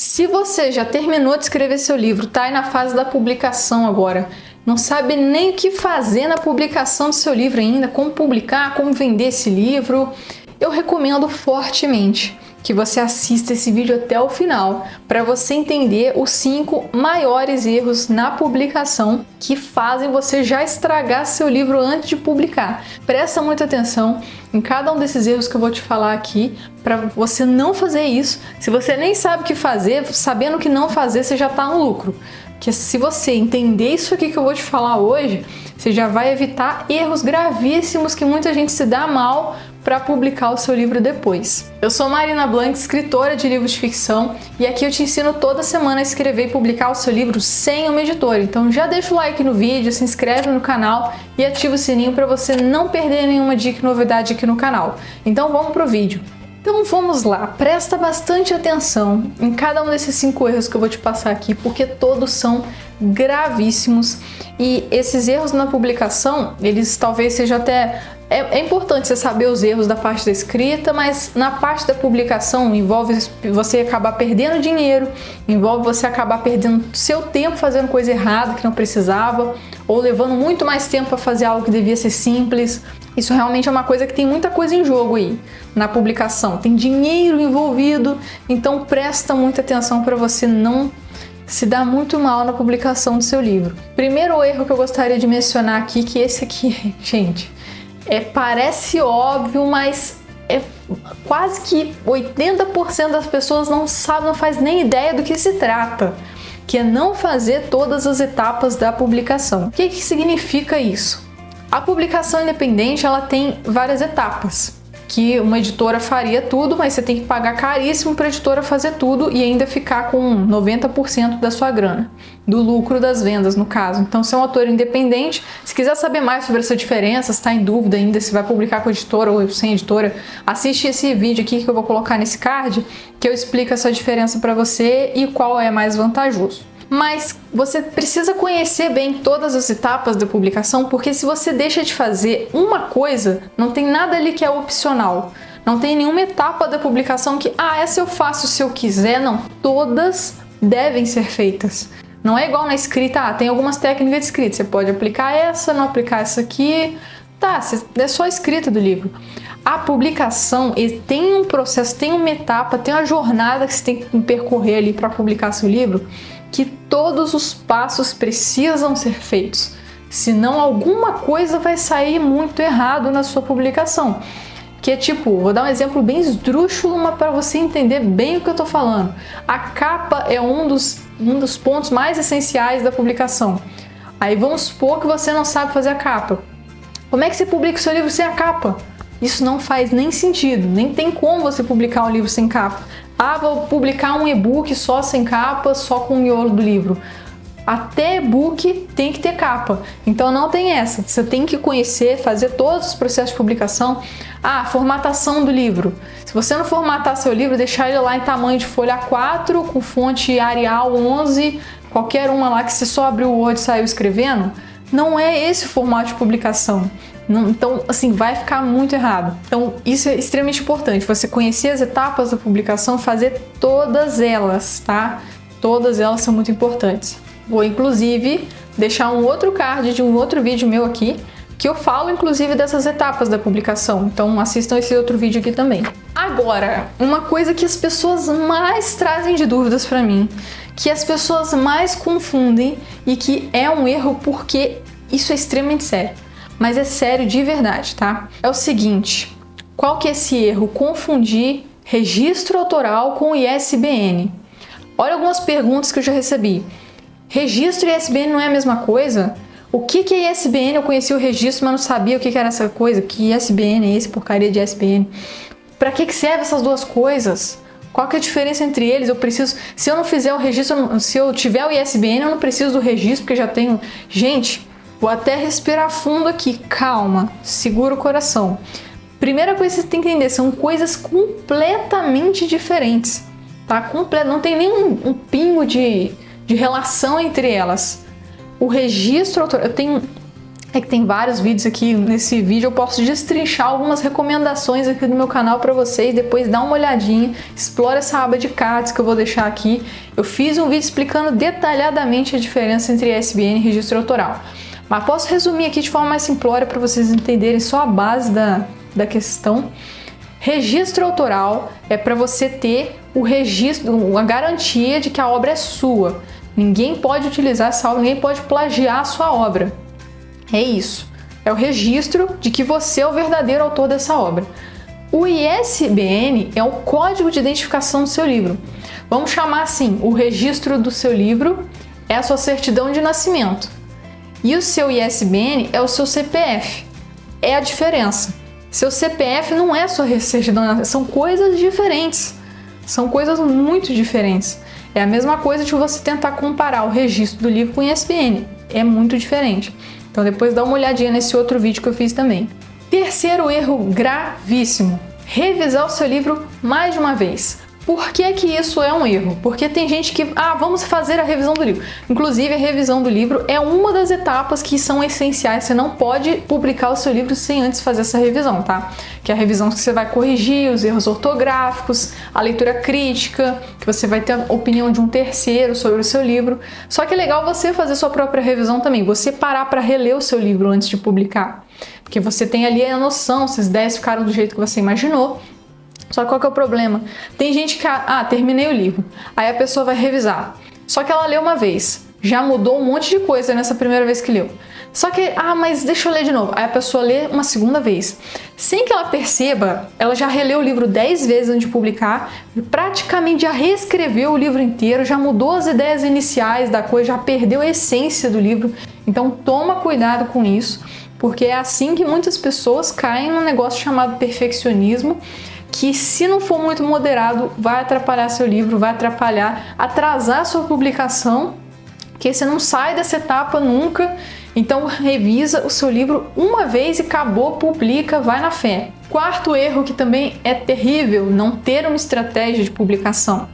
Se você já terminou de escrever seu livro, está aí na fase da publicação agora, não sabe nem o que fazer na publicação do seu livro ainda, como publicar, como vender esse livro, eu recomendo fortemente que você assista esse vídeo até o final para você entender os 5 maiores erros na publicação que fazem você já estragar seu livro antes de publicar. Presta muita atenção em cada um desses erros que eu vou te falar aqui para você não fazer isso. Se você nem sabe o que fazer, sabendo o que não fazer, você já está no lucro. Que se você entender isso aqui que eu vou te falar hoje, você já vai evitar erros gravíssimos que muita gente se dá mal para publicar o seu livro depois. Eu sou Marina Blanc, escritora de livros de ficção, e aqui eu te ensino toda semana a escrever e publicar o seu livro sem uma editora. Então já deixa o like no vídeo, se inscreve no canal e ativa o sininho para você não perder nenhuma dica e novidade aqui no canal. Então vamos pro vídeo. Então vamos lá, presta bastante atenção em cada um desses 5 erros que eu vou te passar aqui, porque todos são gravíssimos e esses erros na publicação, eles talvez sejam até... É importante você saber os erros da parte da escrita, mas na parte da publicação envolve você acabar perdendo dinheiro, envolve você acabar perdendo seu tempo fazendo coisa errada que não precisava, ou levando muito mais tempo para fazer algo que devia ser simples. Isso realmente é uma coisa que tem muita coisa em jogo aí na publicação, tem dinheiro envolvido, então presta muita atenção para você não se dar muito mal na publicação do seu livro. Primeiro erro que eu gostaria de mencionar aqui, que esse aqui, gente, parece óbvio, mas quase que 80% das pessoas não sabe, não faz nem ideia do que se trata, que é não fazer todas as etapas da publicação. O que significa isso? A publicação independente, ela tem várias etapas, que uma editora faria tudo, mas você tem que pagar caríssimo para a editora fazer tudo e ainda ficar com 90% da sua grana, do lucro das vendas, no caso. Então, se é um autor independente, se quiser saber mais sobre essa diferença, se está em dúvida ainda se vai publicar com editora ou sem editora, assiste esse vídeo aqui que eu vou colocar nesse card, que eu explico essa diferença para você e qual é mais vantajoso. Mas você precisa conhecer bem todas as etapas da publicação, porque se você deixa de fazer uma coisa, não tem nada ali que é opcional. Não tem nenhuma etapa da publicação que, essa eu faço se eu quiser. Não, todas devem ser feitas. Não é igual na escrita, tem algumas técnicas de escrita, você pode aplicar essa, não aplicar essa aqui, é só a escrita do livro. A publicação tem um processo, tem uma etapa, tem uma jornada que você tem que percorrer ali para publicar seu livro, que todos os passos precisam ser feitos, senão alguma coisa vai sair muito errado na sua publicação. Que é tipo, vou dar um exemplo bem esdrúxulo, mas para você entender bem o que eu tô falando. A capa é um dos pontos mais essenciais da publicação. Aí vamos supor que você não sabe fazer a capa. Como é que você publica o seu livro sem a capa? Isso não faz nem sentido, nem tem como você publicar um livro sem capa. Vou publicar um e-book só sem capa, só com o miolo do livro. Até e-book tem que ter capa, então não tem essa. Você tem que conhecer, fazer todos os processos de publicação. Formatação do livro. Se você não formatar seu livro, deixar ele lá em tamanho de folha A4, com fonte Arial 11, qualquer uma lá que você só abriu o Word e saiu escrevendo, não é esse o formato de publicação. Então, assim, vai ficar muito errado. Então, isso é extremamente importante, você conhecer as etapas da publicação, fazer todas elas, tá? Todas elas são muito importantes. Vou, inclusive, deixar um outro card de um outro vídeo meu aqui, que eu falo, inclusive, dessas etapas da publicação. Então, assistam esse outro vídeo aqui também. Agora, uma coisa que as pessoas mais trazem de dúvidas pra mim, que as pessoas mais confundem e que é um erro porque isso é extremamente sério. Mas é sério de verdade, tá? É o seguinte, qual que é esse erro? Confundir registro autoral com ISBN. Olha algumas perguntas que eu já recebi. Registro e ISBN não é a mesma coisa? O que é ISBN? Eu conheci o registro, mas não sabia o que era essa coisa. Que ISBN é esse, porcaria de ISBN? Pra que servem essas duas coisas? Qual que é a diferença entre eles? Se eu não fizer o registro, se eu tiver o ISBN, eu não preciso do registro, porque já tenho... Gente... Vou até respirar fundo aqui, calma, segura o coração. Primeira coisa que você tem que entender, são coisas completamente diferentes, tá? Não tem nenhum pingo de relação entre elas. O registro autoral, é que tem vários vídeos aqui. Nesse vídeo eu posso destrinchar algumas recomendações aqui do meu canal para vocês. Depois dá uma olhadinha, explora essa aba de cards que eu vou deixar aqui. Eu fiz um vídeo explicando detalhadamente a diferença entre ISBN e registro autoral. Mas posso resumir aqui de forma mais simplória para vocês entenderem só a base da questão. Registro autoral é para você ter o registro, a garantia de que a obra é sua. Ninguém pode utilizar essa obra, ninguém pode plagiar a sua obra. É isso. É o registro de que você é o verdadeiro autor dessa obra. O ISBN é o código de identificação do seu livro. Vamos chamar assim, o registro do seu livro é a sua certidão de nascimento. E o seu ISBN é o seu CPF. É a diferença. Seu CPF não é sua certidão de nascimento, são coisas diferentes. São coisas muito diferentes. É a mesma coisa de você tentar comparar o registro do livro com o ISBN. É muito diferente. Então depois dá uma olhadinha nesse outro vídeo que eu fiz também. Terceiro erro gravíssimo: revisar o seu livro mais de uma vez. Por que que isso é um erro? Porque tem gente que, vamos fazer a revisão do livro. Inclusive, a revisão do livro é uma das etapas que são essenciais. Você não pode publicar o seu livro sem antes fazer essa revisão, tá? Que é a revisão que você vai corrigir os erros ortográficos, a leitura crítica, que você vai ter a opinião de um terceiro sobre o seu livro. Só que é legal você fazer sua própria revisão também, você parar para reler o seu livro antes de publicar. Porque você tem ali a noção se as ideias ficaram do jeito que você imaginou. Só que qual que é o problema? Tem gente que, terminei o livro, aí a pessoa vai revisar. Só que ela leu uma vez, já mudou um monte de coisa nessa primeira vez que leu. Só que, mas deixa eu ler de novo. Aí a pessoa lê uma segunda vez. Sem que ela perceba, ela já releu o livro 10 vezes antes de publicar, praticamente já reescreveu o livro inteiro, já mudou as ideias iniciais da coisa, já perdeu a essência do livro. Então toma cuidado com isso, porque é assim que muitas pessoas caem num negócio chamado perfeccionismo, que se não for muito moderado, vai atrapalhar seu livro, vai atrasar sua publicação, que você não sai dessa etapa nunca. Então revisa o seu livro uma vez e acabou, publica, vai na fé. Quarto erro, que também é terrível, não ter uma estratégia de publicação.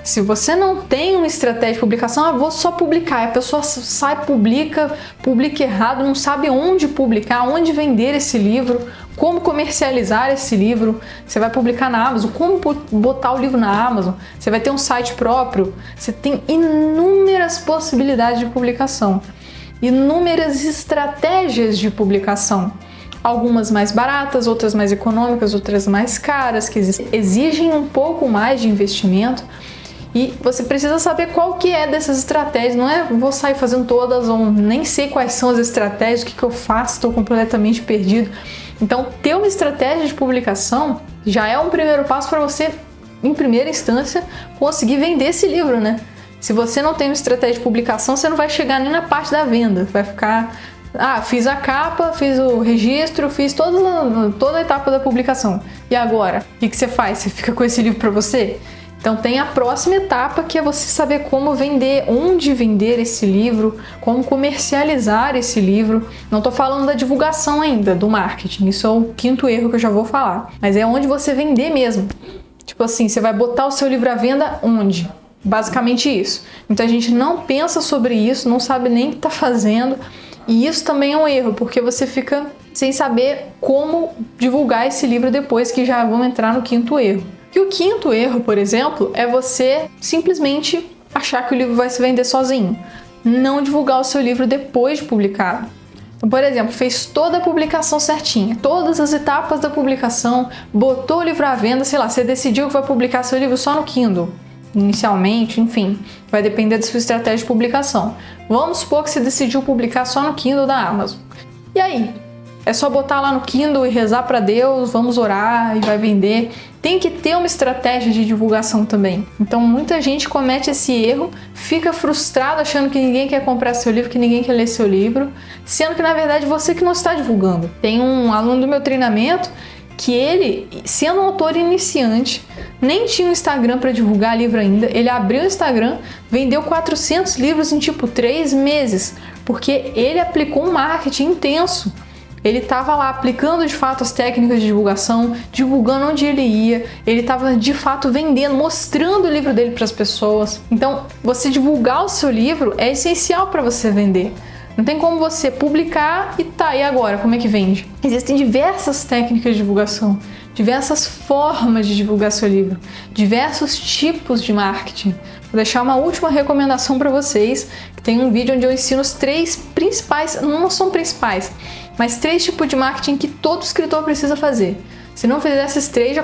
Se você não tem uma estratégia de publicação, vou só publicar, a pessoa sai, publica errado, não sabe onde publicar, onde vender esse livro, como comercializar esse livro. Você vai publicar na Amazon, como botar o livro na Amazon, você vai ter um site próprio, você tem inúmeras possibilidades de publicação, inúmeras estratégias de publicação. Algumas mais baratas, outras mais econômicas, outras mais caras, que exigem um pouco mais de investimento. E você precisa saber qual que é dessas estratégias. Não é vou sair fazendo todas, ou nem sei quais são as estratégias, o que eu faço, estou completamente perdido. Então, ter uma estratégia de publicação já é um primeiro passo para você, em primeira instância, conseguir vender esse livro, né? Se você não tem uma estratégia de publicação, você não vai chegar nem na parte da venda. Vai ficar, fiz a capa, fiz o registro, fiz toda a etapa da publicação. E agora? O que você faz? Você fica com esse livro para você? Então tem a próxima etapa, que é você saber como vender, onde vender esse livro, como comercializar esse livro. Não estou falando da divulgação ainda, do marketing, isso é o quinto erro que eu já vou falar. Mas é onde você vender mesmo. Tipo assim, você vai botar o seu livro à venda onde? Basicamente isso. Muita gente não pensa sobre isso, não sabe nem o que está fazendo. E isso também é um erro, porque você fica sem saber como divulgar esse livro depois, que já vamos entrar no quinto erro. E o quinto erro, por exemplo, é você simplesmente achar que o livro vai se vender sozinho. Não divulgar o seu livro depois de publicado. Então, por exemplo, fez toda a publicação certinha, todas as etapas da publicação, botou o livro à venda, sei lá, você decidiu que vai publicar seu livro só no Kindle, inicialmente, enfim, vai depender da sua estratégia de publicação. Vamos supor que você decidiu publicar só no Kindle da Amazon. E aí? É só botar lá no Kindle e rezar para Deus, vamos orar e vai vender. Tem que ter uma estratégia de divulgação também. Então muita gente comete esse erro, fica frustrado achando que ninguém quer comprar seu livro, que ninguém quer ler seu livro, sendo que na verdade você que não está divulgando. Tem um aluno do meu treinamento que ele, sendo um autor iniciante, nem tinha um Instagram para divulgar livro ainda, ele abriu o Instagram, vendeu 400 livros em 3 meses, porque ele aplicou um marketing intenso. Ele estava lá aplicando de fato as técnicas de divulgação, divulgando onde ele ia, ele estava de fato vendendo, mostrando o livro dele para as pessoas. Então, você divulgar o seu livro é essencial para você vender. Não tem como você publicar e agora? Como é que vende? Existem diversas técnicas de divulgação, diversas formas de divulgar seu livro, diversos tipos de marketing. Vou deixar uma última recomendação para vocês, que tem um vídeo onde eu ensino os 3 principais, não são principais, mas 3 tipos de marketing que todo escritor precisa fazer. Se não fizer esses 3,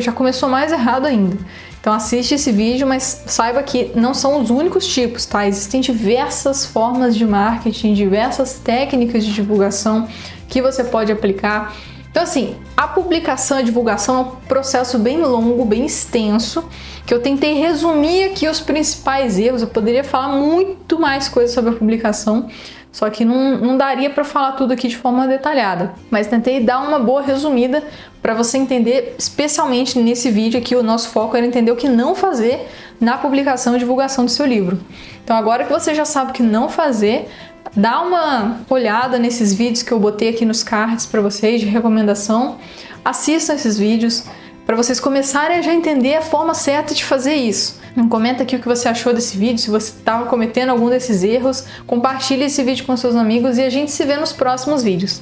já começou mais errado ainda. Então assiste esse vídeo, mas saiba que não são os únicos tipos, tá? Existem diversas formas de marketing, diversas técnicas de divulgação que você pode aplicar. Então assim, a publicação e a divulgação é um processo bem longo, bem extenso, que eu tentei resumir aqui os principais erros. Eu poderia falar muito mais coisas sobre a publicação, só que não daria para falar tudo aqui de forma detalhada, mas tentei dar uma boa resumida para você entender, especialmente nesse vídeo aqui. O nosso foco era entender o que não fazer na publicação e divulgação do seu livro. Então agora que você já sabe o que não fazer, dá uma olhada nesses vídeos que eu botei aqui nos cards para vocês de recomendação. Assistam esses vídeos para vocês começarem a já entender a forma certa de fazer isso. Comenta aqui o que você achou desse vídeo, se você estava cometendo algum desses erros. Compartilhe esse vídeo com seus amigos e a gente se vê nos próximos vídeos.